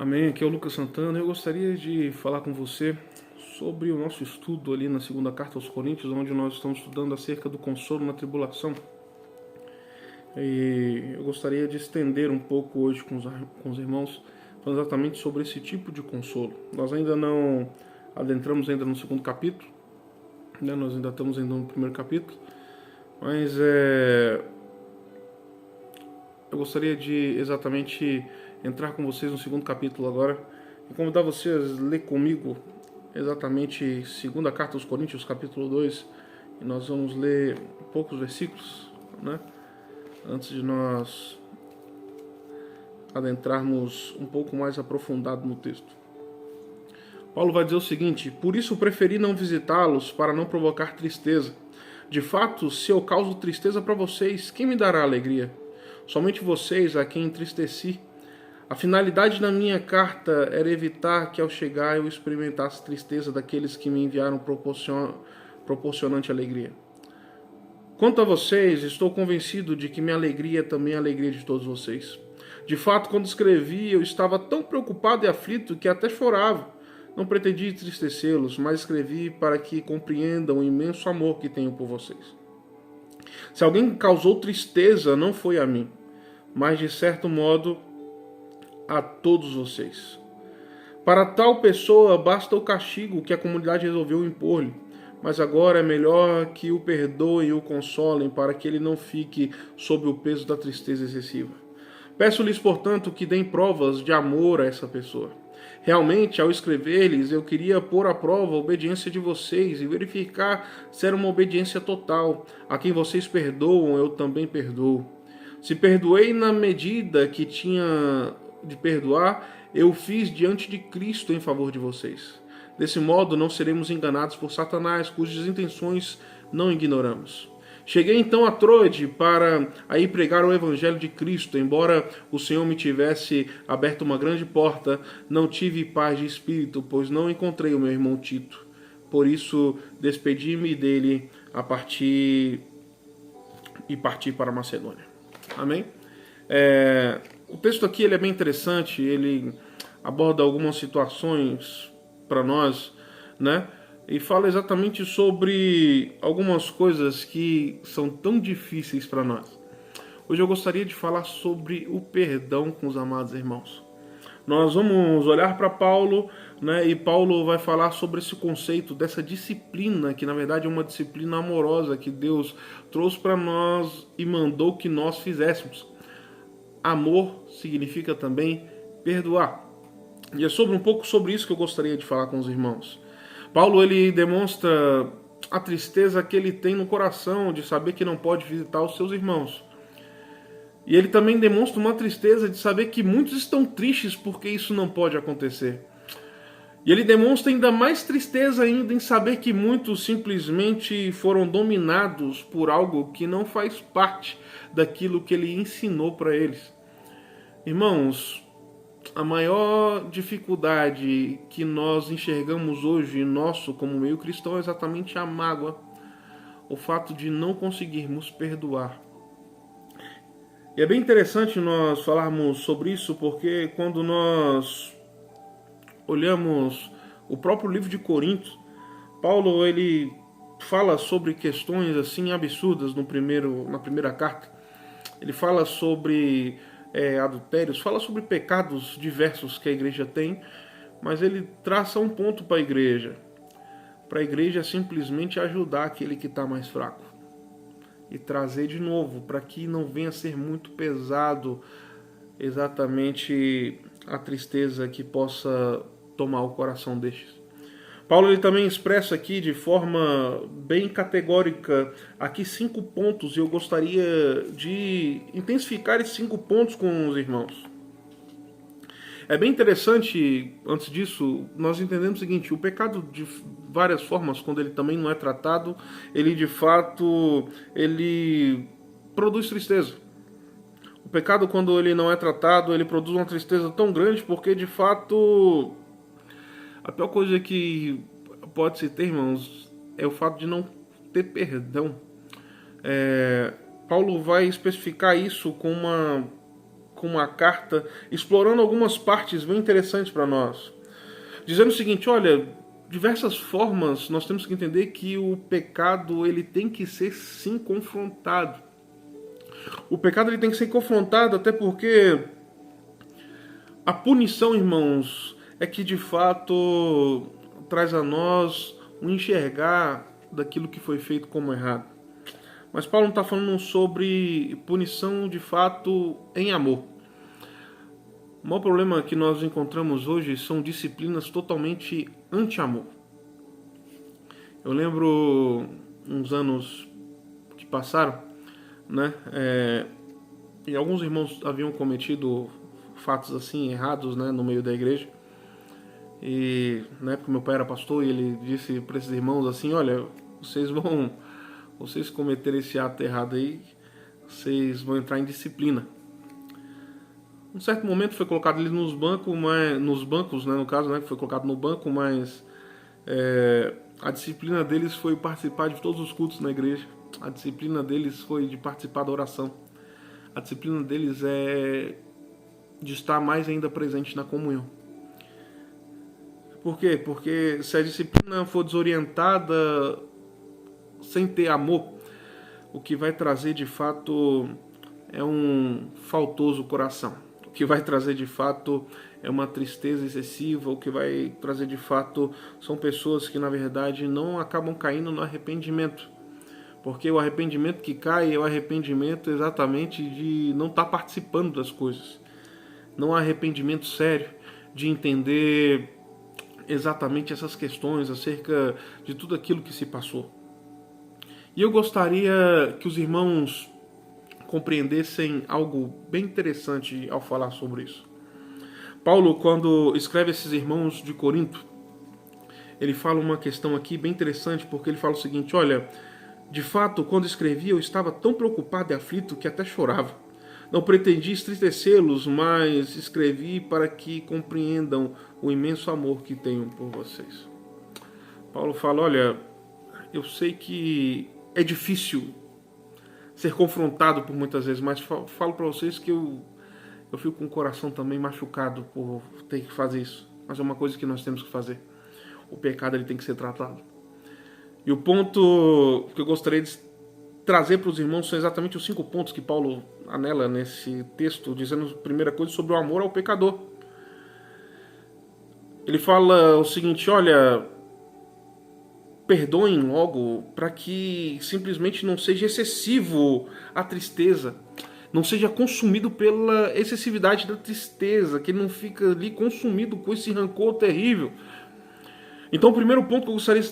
Amém, aqui é o Lucas Santana. Eu gostaria de falar com você sobre o nosso estudo ali na segunda carta aos Coríntios, onde nós estamos estudando acerca do consolo na tribulação. E eu gostaria de estender um pouco hoje com os irmãos, falando exatamente sobre esse tipo de consolo. Nós ainda não adentramos ainda no segundo capítulo, né? Nós ainda estamos ainda no primeiro capítulo, mas eu gostaria de exatamente entrar com vocês no segundo capítulo agora e convidar vocês a ler comigo exatamente segunda carta aos Coríntios, capítulo 2, e nós vamos ler poucos versículos, né? Antes de nós adentrarmos um pouco mais aprofundado no texto. Paulo vai dizer o seguinte: por isso preferi não visitá-los para não provocar tristeza. De fato, se eu causo tristeza para vocês, quem me dará alegria? Somente vocês, a quem entristeci. A finalidade da minha carta era evitar que ao chegar eu experimentasse tristeza daqueles que me enviaram proporcionante alegria. Quanto a vocês, estou convencido de que minha alegria é também a alegria de todos vocês. De fato, quando escrevi, eu estava tão preocupado e aflito que até chorava. Não pretendi entristecê-los, mas escrevi para que compreendam o imenso amor que tenho por vocês. Se alguém causou tristeza, não foi a mim, mas de certo modo a todos vocês. Para tal pessoa basta o castigo que a comunidade resolveu impor-lhe, mas agora é melhor que o perdoem e o consolem para que ele não fique sob o peso da tristeza excessiva. Peço-lhes, portanto, que deem provas de amor a essa pessoa. Realmente, ao escrever-lhes, eu queria pôr à prova a obediência de vocês e verificar se era uma obediência total. A quem vocês perdoam, eu também perdoo. Se perdoei na medida que tinha de perdoar, eu fiz diante de Cristo em favor de vocês. Desse modo, não seremos enganados por Satanás, cujas intenções não ignoramos. Cheguei então a Troade para aí pregar o evangelho de Cristo. Embora o Senhor me tivesse aberto uma grande porta, não tive paz de espírito, pois não encontrei o meu irmão Tito. Por isso, despedi-me dele parti para a Macedônia. Amém? O texto aqui ele é bem interessante, ele aborda algumas situações para nós, né? E fala exatamente sobre algumas coisas que são tão difíceis para nós. Hoje eu gostaria de falar sobre o perdão com os amados irmãos. Nós vamos olhar para Paulo, né? E Paulo vai falar sobre esse conceito dessa disciplina, que na verdade é uma disciplina amorosa que Deus trouxe para nós e mandou que nós fizéssemos. Amor significa também perdoar. E é um pouco sobre isso que eu gostaria de falar com os irmãos. Paulo ele demonstra a tristeza que ele tem no coração de saber que não pode visitar os seus irmãos. E ele também demonstra uma tristeza de saber que muitos estão tristes porque isso não pode acontecer. E ele demonstra ainda mais tristeza ainda em saber que muitos simplesmente foram dominados por algo que não faz parte daquilo que ele ensinou para eles. Irmãos, a maior dificuldade que nós enxergamos hoje nosso como meio cristão é exatamente a mágoa, o fato de não conseguirmos perdoar. E é bem interessante nós falarmos sobre isso, porque quando nós olhamos o próprio livro de Coríntios, Paulo ele fala sobre questões assim absurdas na primeira carta. Ele fala sobre adultérios, fala sobre pecados diversos que a igreja tem, mas ele traça um ponto para a igreja simplesmente ajudar aquele que está mais fraco e trazer de novo, para que não venha a ser muito pesado exatamente a tristeza que possa tomar o coração destes. Paulo ele também expressa aqui de forma bem categórica aqui 5 pontos, e eu gostaria de intensificar esses 5 pontos com os irmãos. É bem interessante, antes disso, nós entendemos o seguinte: o pecado de várias formas, quando ele também não é tratado, ele de fato ele produz tristeza. O pecado, quando ele não é tratado, ele produz uma tristeza tão grande, porque de fato a pior coisa que pode se ter, irmãos, é o fato de não ter perdão. Paulo vai especificar isso com com uma carta explorando algumas partes bem interessantes para nós. Dizendo o seguinte, olha, diversas formas nós temos que entender que o pecado ele tem que ser sim confrontado. O pecado ele tem que ser confrontado até porque a punição, irmãos, é que de fato traz a nós um enxergar daquilo que foi feito como errado. Mas Paulo não está falando sobre punição de fato em amor. O maior problema que nós encontramos hoje são disciplinas totalmente anti-amor. Eu lembro uns anos que passaram, né? E alguns irmãos haviam cometido fatos assim errados, né, no meio da igreja. E na época meu pai era pastor e ele disse para esses irmãos assim, olha, vocês cometerem esse ato errado aí, vocês vão entrar em disciplina. Um certo momento foi colocado eles nos bancos, né, no caso, né, foi colocado no banco, mas a disciplina deles foi participar de todos os cultos na igreja. A disciplina deles foi de participar da oração. A disciplina deles é de estar mais ainda presente na comunhão. Por quê? Porque se a disciplina for desorientada, sem ter amor, o que vai trazer de fato é um faltoso coração. O que vai trazer de fato é uma tristeza excessiva. O que vai trazer de fato são pessoas que na verdade não acabam caindo no arrependimento. Porque o arrependimento que cai é o arrependimento exatamente de não estar participando das coisas. Não há arrependimento sério de entender exatamente essas questões acerca de tudo aquilo que se passou. E eu gostaria que os irmãos compreendessem algo bem interessante ao falar sobre isso. Paulo, quando escreve esses irmãos de Corinto, ele fala uma questão aqui bem interessante, porque ele fala o seguinte, olha, de fato, quando escrevi eu estava tão preocupado e aflito que até chorava. Não pretendi entristecê-los, mas escrevi para que compreendam o imenso amor que tenho por vocês. Paulo fala, olha, eu sei que é difícil ser confrontado por muitas vezes, mas falo para vocês que eu fico com o coração também machucado por ter que fazer isso. Mas é uma coisa que nós temos que fazer. O pecado ele tem que ser tratado. E o ponto que eu gostaria de trazer para os irmãos são exatamente os 5 pontos que Paulo anela nesse texto, dizendo a primeira coisa sobre o amor ao pecador. Ele fala o seguinte, olha, perdoem logo para que simplesmente não seja excessivo a tristeza, não seja consumido pela excessividade da tristeza, que ele não fica ali consumido com esse rancor terrível. Então, o primeiro ponto que eu gostaria de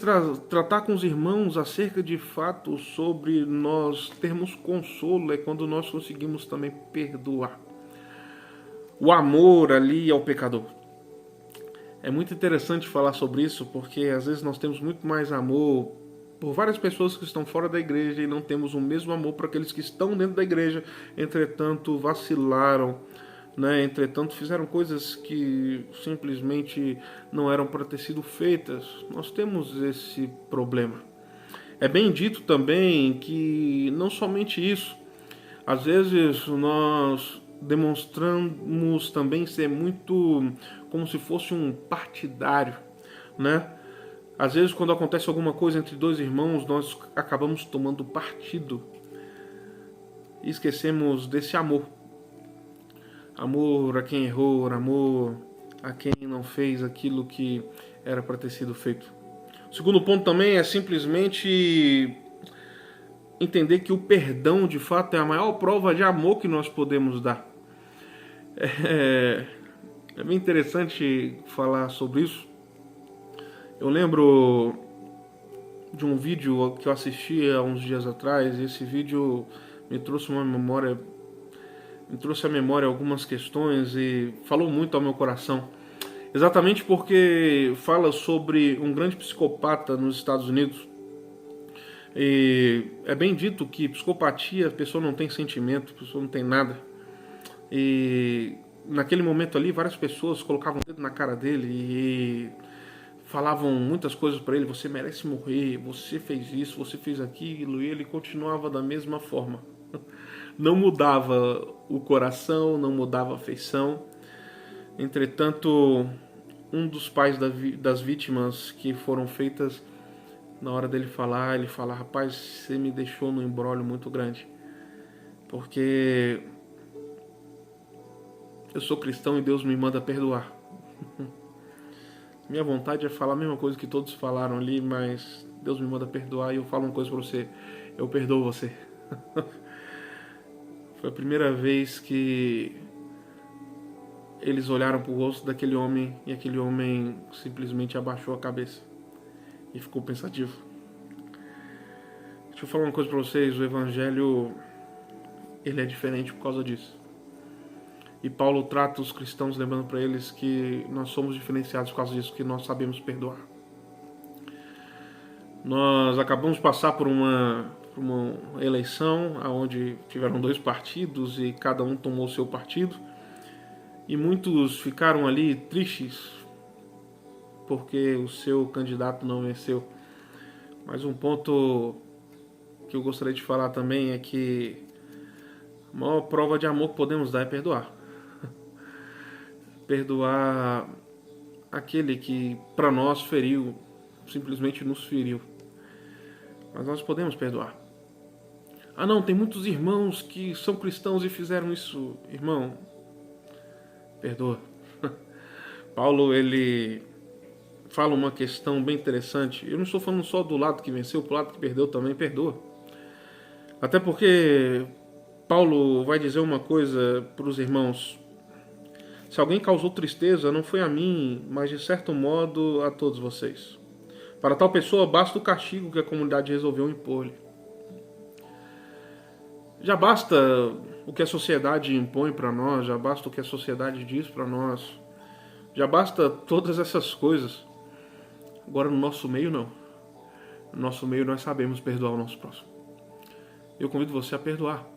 tratar com os irmãos acerca de fato sobre nós termos consolo é quando nós conseguimos também perdoar. O amor ali ao pecador. É muito interessante falar sobre isso porque às vezes nós temos muito mais amor por várias pessoas que estão fora da igreja e não temos o mesmo amor para aqueles que estão dentro da igreja, entretanto vacilaram, né? Entretanto fizeram coisas que simplesmente não eram para ter sido feitas. Nós temos esse problema. É bem dito também que não somente isso, às vezes nós demonstramos também ser muito como se fosse um partidário, né? Às vezes quando acontece alguma coisa entre dois irmãos, nós acabamos tomando partido e esquecemos desse amor. Amor a quem errou, amor a quem não fez aquilo que era para ter sido feito. O segundo ponto também é simplesmente entender que o perdão, de fato, é a maior prova de amor que nós podemos dar. É bem interessante falar sobre isso. Eu lembro de um vídeo que eu assisti há uns dias atrás, e esse vídeo me trouxe à memória algumas questões e falou muito ao meu coração. Exatamente porque fala sobre um grande psicopata nos Estados Unidos. E é bem dito que psicopatia, a pessoa não tem sentimento, a pessoa não tem nada. E naquele momento ali, várias pessoas colocavam o dedo na cara dele e falavam muitas coisas para ele. Você merece morrer, você fez isso, você fez aquilo. E ele continuava da mesma forma, Não mudava o coração, não mudava a feição. Entretanto, um dos pais das vítimas que foram feitas, na hora dele falar, ele fala: rapaz, você me deixou num imbróglio muito grande, porque eu sou cristão e Deus me manda perdoar. Minha vontade é falar a mesma coisa que todos falaram ali, mas Deus me manda perdoar e eu falo uma coisa pra você: eu perdoo você. Foi a primeira vez que eles olharam pro rosto daquele homem e aquele homem simplesmente abaixou a cabeça e ficou pensativo. Deixa eu falar uma coisa pra vocês: o evangelho, ele é diferente por causa disso. E Paulo trata os cristãos lembrando para eles que nós somos diferenciados por causa disso, que nós sabemos perdoar. Nós acabamos de passar por uma eleição onde tiveram 2 partidos e cada um tomou o seu partido. E muitos ficaram ali tristes porque o seu candidato não venceu. Mas um ponto que eu gostaria de falar também é que a maior prova de amor que podemos dar é perdoar. Perdoar aquele que para nós feriu, simplesmente nos feriu. Mas nós podemos perdoar. Ah não, tem muitos irmãos que são cristãos e fizeram isso. Irmão, perdoa. Paulo, ele fala uma questão bem interessante. Eu não estou falando só do lado que venceu, pro lado que perdeu também, perdoa. Até porque Paulo vai dizer uma coisa para os irmãos: se alguém causou tristeza, não foi a mim, mas de certo modo a todos vocês. Para tal pessoa basta o castigo que a comunidade resolveu impor-lhe. Já basta o que a sociedade impõe para nós, já basta o que a sociedade diz para nós, já basta todas essas coisas. Agora no nosso meio não. No nosso meio nós sabemos perdoar o nosso próximo. Eu convido você a perdoar.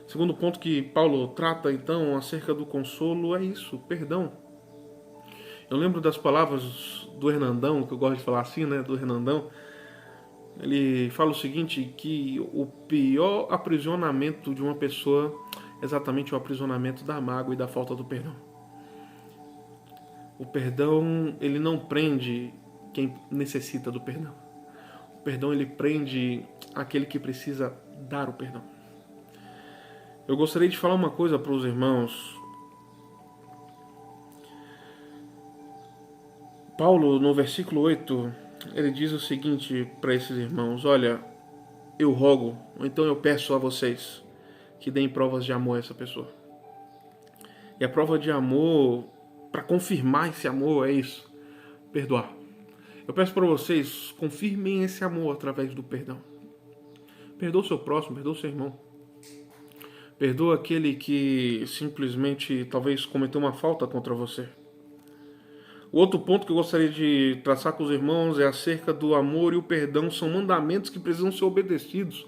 Segundo ponto que Paulo trata então acerca do consolo é isso, perdão. Eu lembro das palavras do Hernandão, que eu gosto de falar assim, né, do Hernandão. Ele fala o seguinte, que o pior aprisionamento de uma pessoa é exatamente o aprisionamento da mágoa e da falta do perdão. O perdão, ele não prende quem necessita do perdão. O perdão, ele prende aquele que precisa dar o perdão. Eu gostaria de falar uma coisa para os irmãos. Paulo, no versículo 8, ele diz o seguinte para esses irmãos: olha, eu rogo, ou então eu peço a vocês que deem provas de amor a essa pessoa. E a prova de amor, para confirmar esse amor, é isso: perdoar. Eu peço para vocês, confirmem esse amor através do perdão. Perdoa o seu próximo, perdoa o seu irmão. Perdoa aquele que simplesmente talvez cometeu uma falta contra você. O outro ponto que eu gostaria de traçar com os irmãos é acerca do amor e o perdão. São mandamentos que precisam ser obedecidos.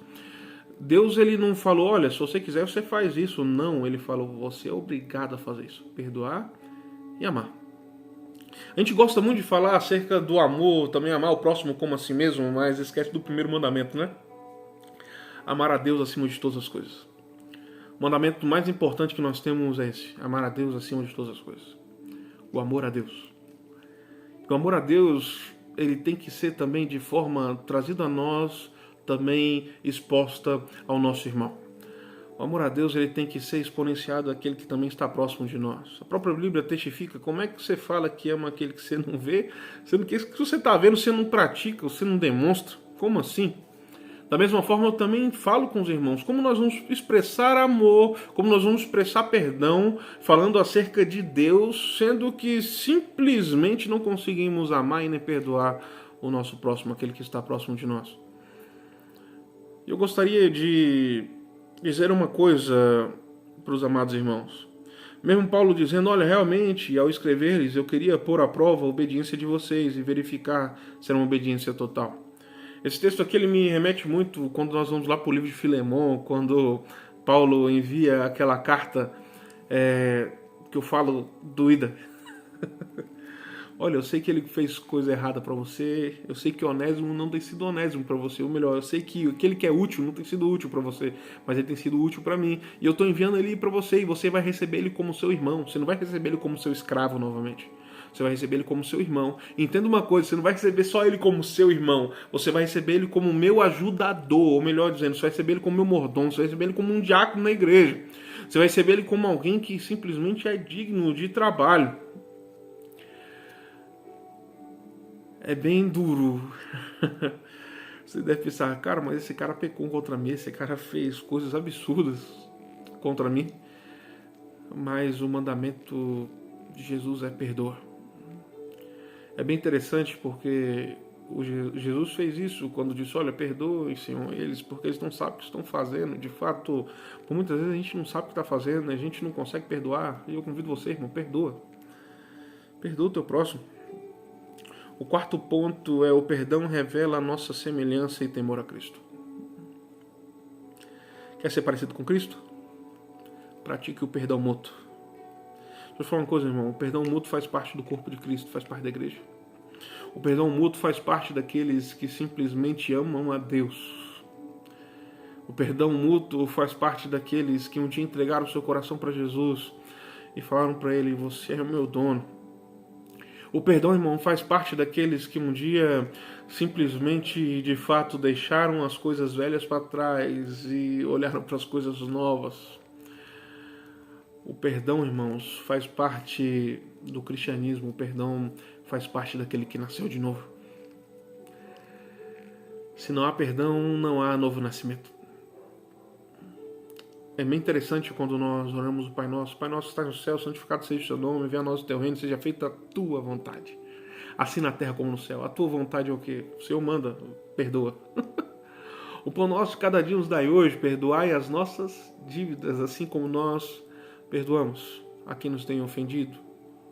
Deus, ele não falou: olha, se você quiser você faz isso. Não, ele falou: você é obrigado a fazer isso. Perdoar e amar. A gente gosta muito de falar acerca do amor, também amar o próximo como a si mesmo, mas esquece do primeiro mandamento, né? Amar a Deus acima de todas as coisas. O mandamento mais importante que nós temos é esse: amar a Deus acima de todas as coisas. O amor a Deus. O amor a Deus, ele tem que ser também de forma trazida a nós, também exposta ao nosso irmão. O amor a Deus, ele tem que ser exponenciado àquele que também está próximo de nós. A própria Bíblia testifica: como é que você fala que ama aquele que você não vê, sendo que isso que você está vendo você não pratica, você não demonstra? Como assim? Da mesma forma, eu também falo com os irmãos como nós vamos expressar amor, como nós vamos expressar perdão, falando acerca de Deus, sendo que simplesmente não conseguimos amar e nem perdoar o nosso próximo, aquele que está próximo de nós. Eu gostaria de dizer uma coisa para os amados irmãos. Mesmo Paulo dizendo: olha, realmente, ao escrever-lhes, eu queria pôr à prova a obediência de vocês e verificar se era uma obediência total. Esse texto aqui, ele me remete muito quando nós vamos lá para o livro de Filemon, quando Paulo envia aquela carta que eu falo doída. Olha, eu sei que ele fez coisa errada para você, eu sei que Onésimo não tem sido Onésimo para você, ou melhor, eu sei que aquele que é útil não tem sido útil para você, mas ele tem sido útil para mim, e eu tô enviando ele para você, e você vai receber ele como seu irmão, você não vai receber ele como seu escravo novamente. Você vai receber ele como seu irmão. Entenda uma coisa, você não vai receber só ele como seu irmão, você vai receber ele como meu ajudador, ou melhor dizendo, você vai receber ele como meu mordomo, você vai receber ele como um diácono na igreja. Você vai receber ele como alguém que simplesmente é digno de trabalho. É bem duro. Você deve pensar, cara, mas esse cara pecou contra mim, esse cara fez coisas absurdas contra mim. Mas o mandamento de Jesus é perdoa. É bem interessante porque Jesus fez isso quando disse, olha, perdoe, Senhor, eles, porque eles não sabem o que estão fazendo. De fato, por muitas vezes a gente não sabe o que está fazendo, a gente não consegue perdoar. E eu convido você, irmão, perdoa. Perdoa o teu próximo. O quarto ponto é o perdão revela a nossa semelhança e temor a Cristo. Quer ser parecido com Cristo? Pratique o perdão mútuo. Deixa eu falar uma coisa, irmão. O perdão mútuo faz parte do corpo de Cristo, faz parte da igreja. O perdão mútuo faz parte daqueles que simplesmente amam a Deus. O perdão mútuo faz parte daqueles que um dia entregaram o seu coração para Jesus e falaram para ele, você é o meu dono. O perdão, irmão, faz parte daqueles que um dia simplesmente, de fato, deixaram as coisas velhas para trás e olharam para as coisas novas. O perdão, irmãos, faz parte do cristianismo. O perdão faz parte daquele que nasceu de novo. Se não há perdão, não há novo nascimento. É bem interessante quando nós oramos o Pai Nosso. Pai Nosso que está no céu, santificado seja o seu nome, venha a nós o teu reino, seja feita a tua vontade. Assim na terra como no céu. A tua vontade é o quê? O Senhor manda, perdoa. O pão nosso cada dia nos dai hoje, perdoai as nossas dívidas, assim como nós perdoamos a quem nos tem ofendido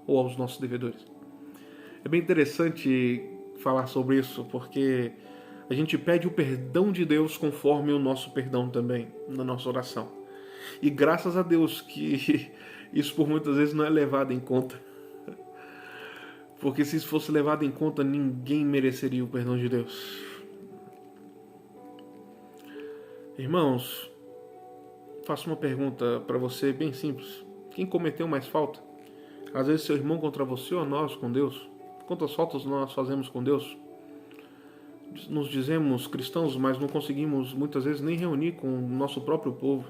ou aos nossos devedores. É bem interessante falar sobre isso, porque a gente pede o perdão de Deus conforme o nosso perdão também, na nossa oração. E graças a Deus que isso por muitas vezes não é levado em conta. Porque se isso fosse levado em conta, ninguém mereceria o perdão de Deus. Irmãos, faço uma pergunta para você bem simples. Quem cometeu mais falta? Às vezes seu irmão contra você ou nós com Deus? Quantas faltas nós fazemos com Deus? Nos dizemos cristãos, mas não conseguimos muitas vezes nem reunir com o nosso próprio povo.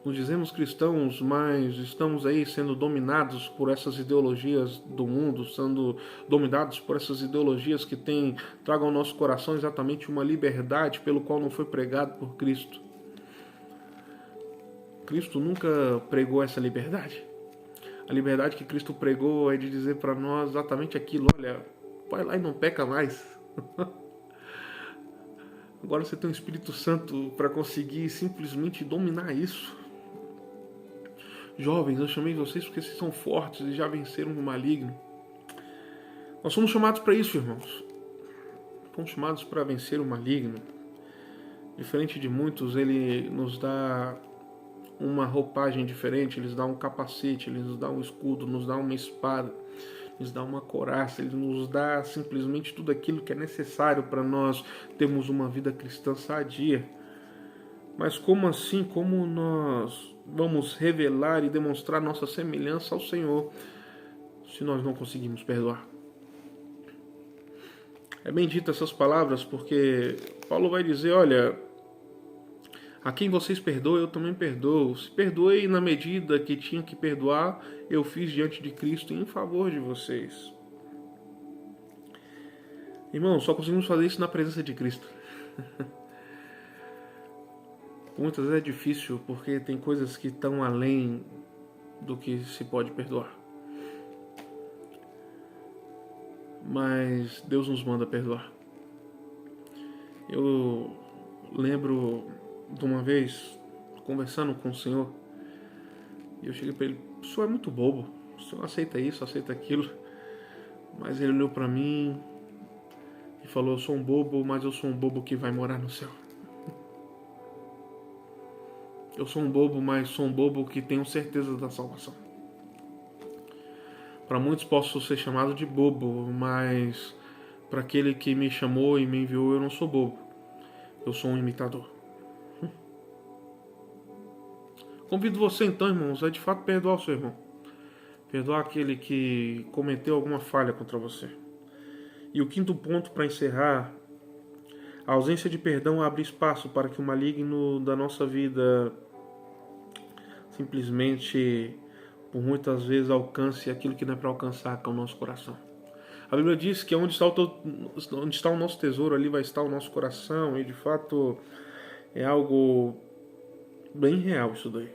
Nos dizemos cristãos, mas estamos aí sendo dominados por essas ideologias do mundo, sendo dominados por essas ideologias que tragam ao nosso coração exatamente uma liberdade pelo qual não foi pregado por Cristo. Cristo nunca pregou essa liberdade. A liberdade que Cristo pregou é de dizer para nós exatamente aquilo, olha, vai lá e não peca mais. Agora você tem o Espírito Santo para conseguir simplesmente dominar isso. Jovens, eu chamei vocês porque vocês são fortes e já venceram o maligno. Nós somos chamados para isso, irmãos. Fomos chamados para vencer o maligno. Diferente de muitos, ele nos dá uma roupagem diferente, ele nos dá um capacete, ele nos dá um escudo, nos dá uma espada, nos dá uma couraça, ele nos dá simplesmente tudo aquilo que é necessário para nós termos uma vida cristã sadia. Mas como assim? Como nós vamos revelar e demonstrar nossa semelhança ao Senhor se nós não conseguimos perdoar? É bem dito essas palavras porque Paulo vai dizer, olha, a quem vocês perdoam, eu também perdoo. Se perdoei na medida que tinha que perdoar, eu fiz diante de Cristo em favor de vocês. Irmão, só conseguimos fazer isso na presença de Cristo. Muitas vezes é difícil porque tem coisas que estão além do que se pode perdoar. Mas Deus nos manda perdoar. Eu lembro de uma vez conversando com o Senhor e eu cheguei para ele, o Senhor é muito bobo, o Senhor aceita isso, aceita aquilo. Mas ele olhou para mim e falou, eu sou um bobo, mas eu sou um bobo que vai morar no céu. Eu sou um bobo, mas sou um bobo que tenho certeza da salvação. Para muitos posso ser chamado de bobo, mas para aquele que me chamou e me enviou, eu não sou bobo. Eu sou um imitador. Convido você então, irmãos, a de fato perdoar o seu irmão. Perdoar aquele que cometeu alguma falha contra você. E o quinto ponto para encerrar: a ausência de perdão abre espaço para que o maligno da nossa vida simplesmente, por muitas vezes, alcance aquilo que não é para alcançar, que é o nosso coração. A Bíblia diz que onde está o nosso tesouro, ali vai estar o nosso coração, e de fato é algo bem real isso daí.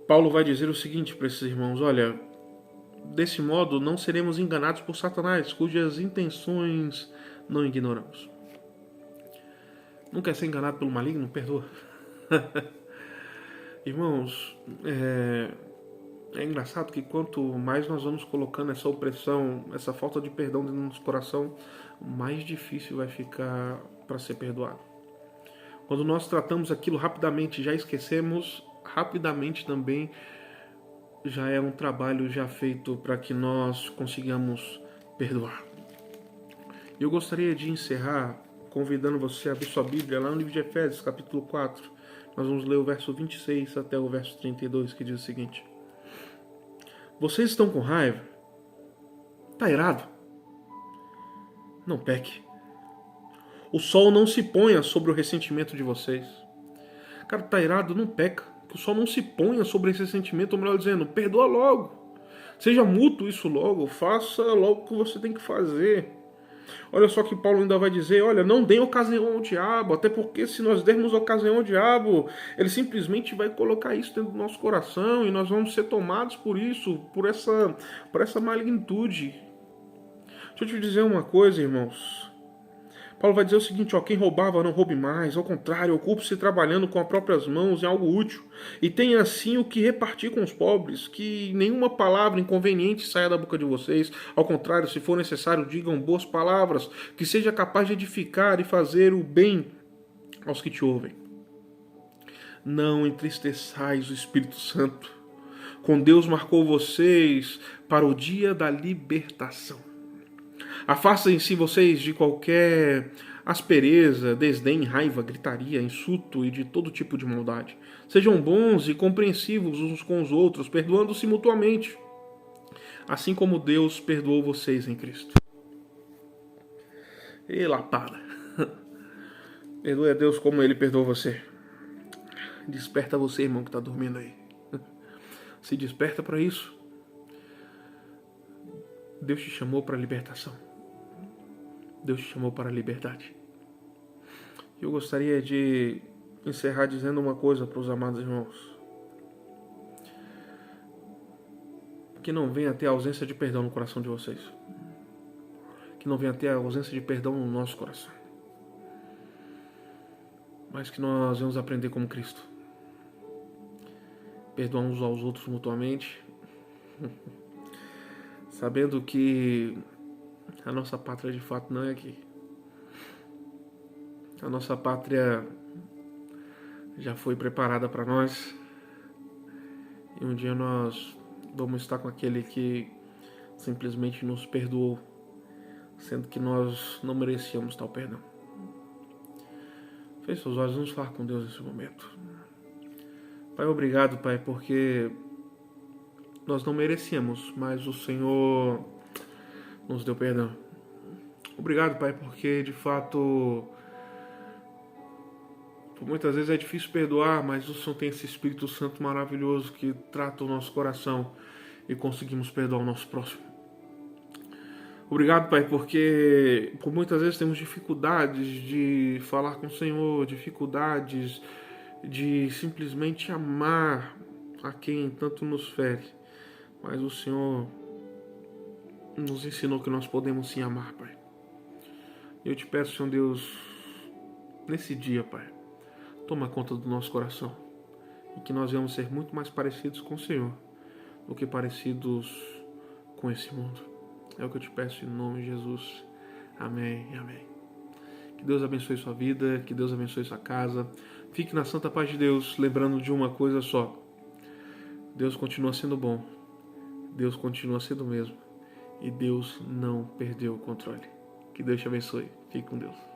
Paulo vai dizer o seguinte para esses irmãos: olha, desse modo não seremos enganados por Satanás, cujas intenções não ignoramos. Não quer ser enganado pelo maligno? Perdoa. Irmãos, é engraçado que quanto mais nós vamos colocando essa opressão, essa falta de perdão dentro do nosso coração, mais difícil vai ficar para ser perdoado. Quando nós tratamos aquilo rapidamente, já esquecemos, rapidamente também já é um trabalho já feito para que nós consigamos perdoar. Eu gostaria de encerrar convidando você a abrir sua Bíblia lá no livro de Efésios, capítulo 4. Nós vamos ler o verso 26 até o verso 32, que diz o seguinte: vocês estão com raiva? Tá irado? Não peque. O sol não se ponha sobre o ressentimento de vocês. Cara, tá irado? Não peca. Que o sol não se ponha sobre esse sentimento, ou melhor dizendo, perdoa logo. Seja mútuo isso logo, faça logo o que você tem que fazer. Olha só que Paulo ainda vai dizer, olha, não dê ocasião ao diabo, até porque se nós dermos ocasião ao diabo, ele simplesmente vai colocar isso dentro do nosso coração e nós vamos ser tomados por isso, por essa magnitude. Deixa eu te dizer uma coisa, irmãos. Paulo vai dizer o seguinte, ó, quem roubava não roube mais, ao contrário, ocupe-se trabalhando com as próprias mãos em algo útil, e tenha assim o que repartir com os pobres, que nenhuma palavra inconveniente saia da boca de vocês, ao contrário, se for necessário, digam boas palavras, que seja capaz de edificar e fazer o bem aos que te ouvem. Não entristeçais o Espírito Santo, com Deus marcou vocês para o dia da libertação. Afastem-se vocês de qualquer aspereza, desdém, raiva, gritaria, insulto e de todo tipo de maldade. Sejam bons e compreensivos uns com os outros, perdoando-se mutuamente, assim como Deus perdoou vocês em Cristo. E lapada. Perdoe a Deus como Ele perdoou você. Desperta você, irmão, que está dormindo aí. Se desperta para isso. Deus te chamou para a libertação. Deus te chamou para a liberdade. Eu gostaria de encerrar dizendo uma coisa para os amados irmãos. Que não venha ter ausência de perdão no coração de vocês. Que não venha ter ausência de perdão no nosso coração. Mas que nós vamos aprender como Cristo. Perdoar uns aos outros mutuamente. Sabendo que a nossa pátria de fato não é aqui. A nossa pátria já foi preparada para nós. E um dia nós vamos estar com aquele que simplesmente nos perdoou, sendo que nós não merecíamos tal perdão. Feche seus olhos, vamos falar com Deus nesse momento. Pai, obrigado, Pai, porque nós não merecíamos, mas o Senhor nos deu perdão. Obrigado, Pai, porque de fato muitas vezes é difícil perdoar, mas o Senhor tem esse Espírito Santo maravilhoso que trata o nosso coração e conseguimos perdoar o nosso próximo. Obrigado, Pai, porque por muitas vezes temos dificuldades de falar com o Senhor, dificuldades de simplesmente amar a quem tanto nos fere, mas o Senhor nos ensinou que nós podemos sim amar, Pai. Eu te peço, Senhor Deus, nesse dia, Pai, toma conta do nosso coração e que nós venhamos ser muito mais parecidos com o Senhor do que parecidos com esse mundo. É o que eu te peço em nome de Jesus. Amém e amém. Que Deus abençoe sua vida, que Deus abençoe sua casa. Fique na santa paz de Deus, lembrando de uma coisa só. Deus continua sendo bom, Deus continua sendo o mesmo. E Deus não perdeu o controle. Que Deus te abençoe. Fique com Deus.